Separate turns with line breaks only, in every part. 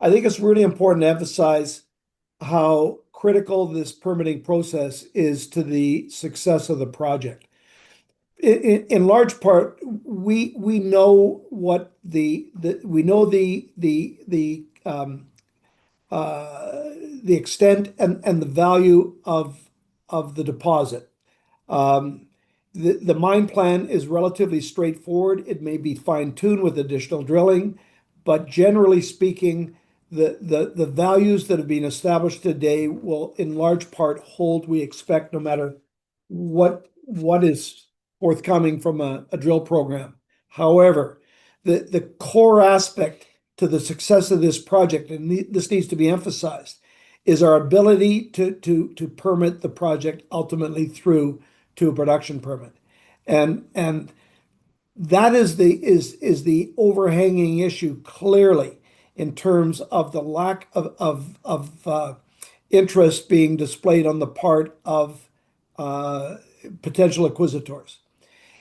I think it's really important to emphasize how critical this permitting process is to the success of the project. In large part, we know what we know the extent and the value of the deposit. The mine plan is relatively straightforward. It may be fine-tuned with additional drilling, but generally speaking, the values that have been established today will in large part hold, we expect, no matter what is forthcoming from a drill program. However, the core aspect to the success of this project, and this needs to be emphasized, is our ability to permit the project ultimately through to a production permit. And that is the overhanging issue clearly in terms of the lack of interest being displayed on the part of potential acquisitors.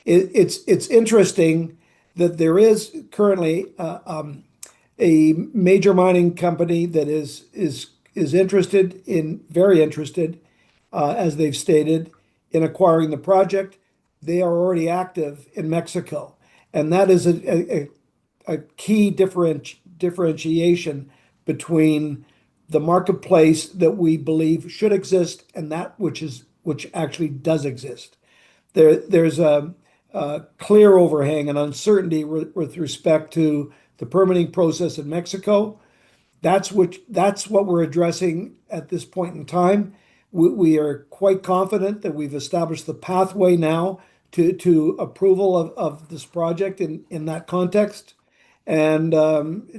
It's interesting that there is currently a major mining company that is very interested, as they've stated, in acquiring the project. They are already active in Mexico, and that is a key differentiation between the marketplace that we believe should exist and that which actually does exist. There's a clear overhang and uncertainty with respect to the permitting process in Mexico. That's what we're addressing at this point in time. We are quite confident that we've established the pathway now to approval of this project in that context. And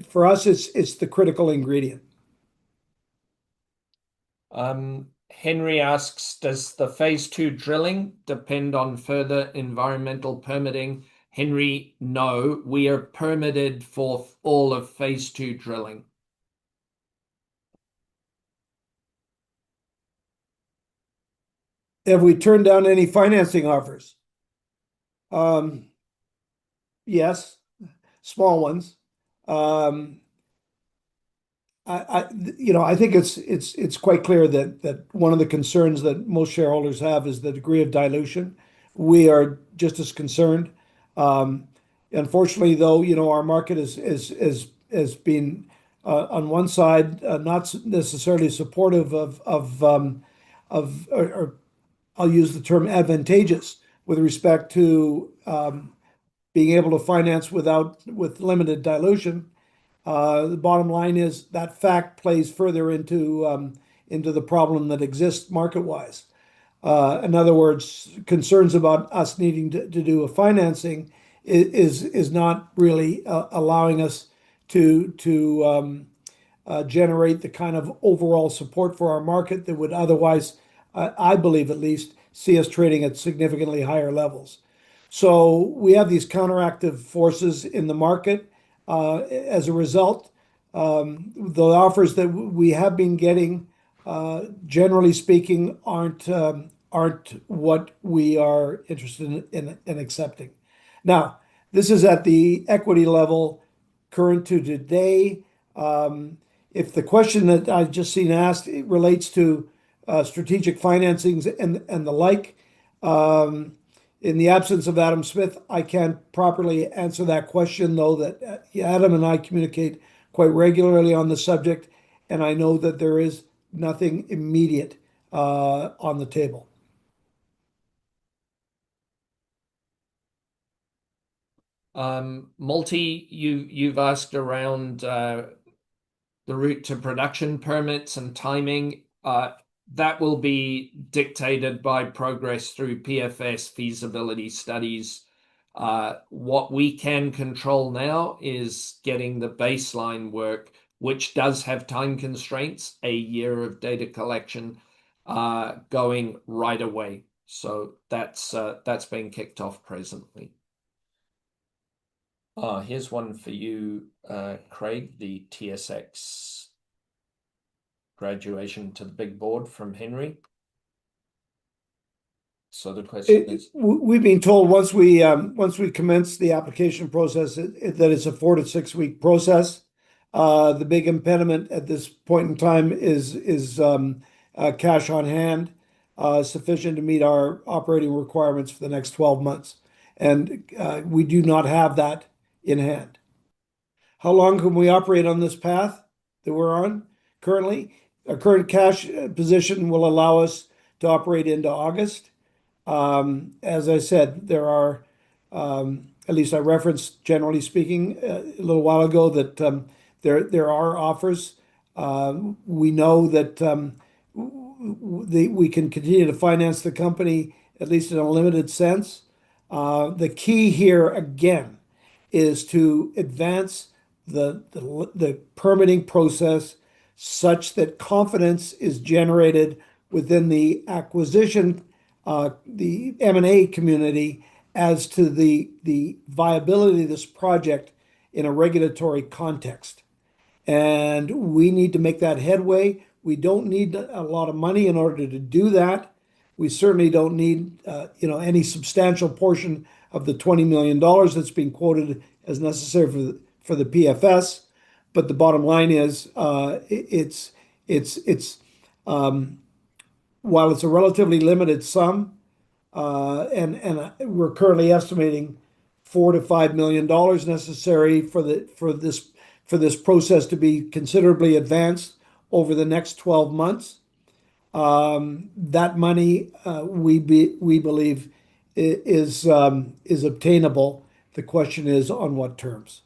for us, it's the critical ingredient.
Henry asks, does the phase 2 drilling depend on further environmental permitting? Henry, no, we are permitted for all of phase 2 drilling.
Have we turned down any financing offers? Yes, small ones. I think it's quite clear that one of the concerns that most shareholders have is the degree of dilution. We are just as concerned. Unfortunately, though, our market has been on one side not necessarily supportive of or I'll use the term advantageous with respect to being able to finance with limited dilution. The bottom line is that fact plays further into the problem that exists market-wise. In other words, concerns about us needing to do a financing is not really allowing us to generate the kind of overall support for our market that would otherwise, I believe at least, see us trading at significantly higher levels. So we have these counteractive forces in the market. As a result, the offers that we have been getting, generally speaking, aren't what we are interested in accepting. Now, this is at the equity level current to today. If the question that I've just seen asked relates to strategic financings and the like, in the absence of Adam Smith, I can't properly answer that question, though that Adam and I communicate quite regularly on the subject, and I know that there is nothing immediate on the table.
Multi, you've asked around the route to production permits and timing. That will be dictated by progress through PFS feasibility studies. What we can control now is getting the baseline work, which does have time constraints, a year of data collection, going right away. So that's being kicked off presently. Here's one for you, Craig, the TSX graduation to the big board from Henry. So the question is,
we've been told once we commence the application process that it's a 4 to 6 week process. The big impediment at this point in time is cash on hand, sufficient to meet our operating requirements for the next 12 months. And we do not have that in hand. How long can we operate on this path that we're on currently? Our current cash position will allow us to operate into August. As I said, there are, at least I referenced, generally speaking, a little while ago, that there are offers. We know that we can continue to finance the company, at least in a limited sense. The key here, again, is to advance the permitting process such that confidence is generated within the acquisition, the M&A community as to the viability of this project in a regulatory context. And we need to make that headway. We don't need a lot of money in order to do that. We certainly don't need, any substantial portion of the $20 million that's being quoted as necessary for the PFS. But the bottom line is, while it's a relatively limited sum, and we're currently estimating $4 to $5 million necessary for this process to be considerably advanced over the next 12 months. That money, we believe, is obtainable. The question is on what terms.